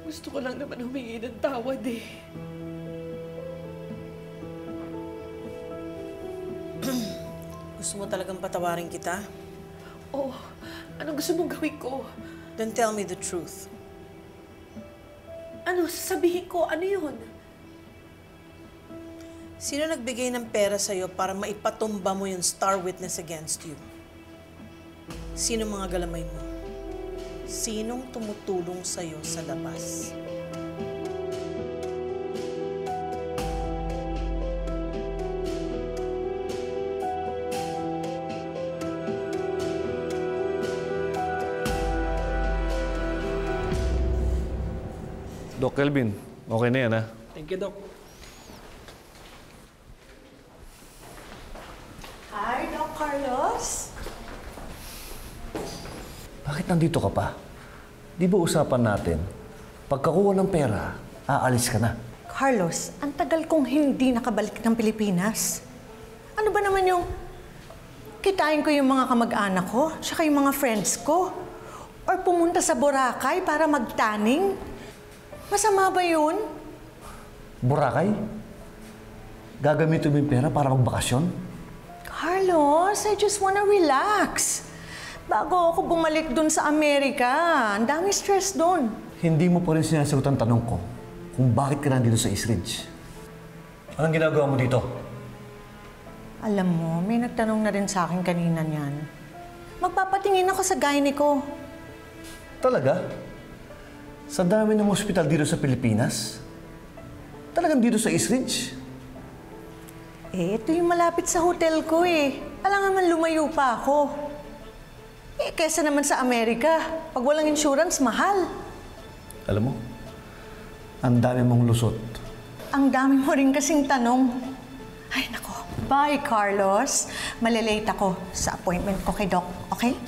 Gusto ko lang naman humingi ng tawad eh. Gusto mo talagang patawarin kita? Oh, anong gusto mong gawin ko? Then tell me the truth. Ano, sasabihin ko, ano yun? Sino nagbigay ng pera sa'yo para maipatumba mo yung star witness against you? Sino mga galamay mo? Sinong tumutulong sa'yo sa labas? Doc Kelvin, okay na yan, ha? Thank you, Doc. Hi, Doc Carlos. Bakit nandito ka pa? Di ba usapan natin, pagkakuha ng pera, aalis ka na? Carlos, ang tagal kong hindi nakabalik ng Pilipinas. Ano ba naman yung kitain ko yung mga kamag-anak ko, tsaka yung mga friends ko? Or pumunta sa Boracay para magtaning? Masama ba yun? Boracay? Gagamitin mo yung pera para magbakasyon? Carlos, I just wanna relax. Bago ako bumalik dun sa Amerika, ang dami stress dun. Hindi mo pa rin sinasagot ang tanong ko kung bakit ka nandito sa East Ridge. Anong ginagawa mo dito? Alam mo, may nagtanong na rin sa akin kanina niyan. Magpapatingin ako sa gynae ko. Talaga? Sa dami ng ospital dito sa Pilipinas? Talagang dito sa East Ridge? Eh, ito yung malapit sa hotel ko eh. Alangan man lumayo pa ako. Eh, kesa naman sa Amerika, pag walang insurance, mahal. Alam mo, ang dami mong lusot. Ang dami mo rin kasing tanong. Ay, nako. Bye, Carlos. Malilate ako sa appointment ko kay Doc, okay?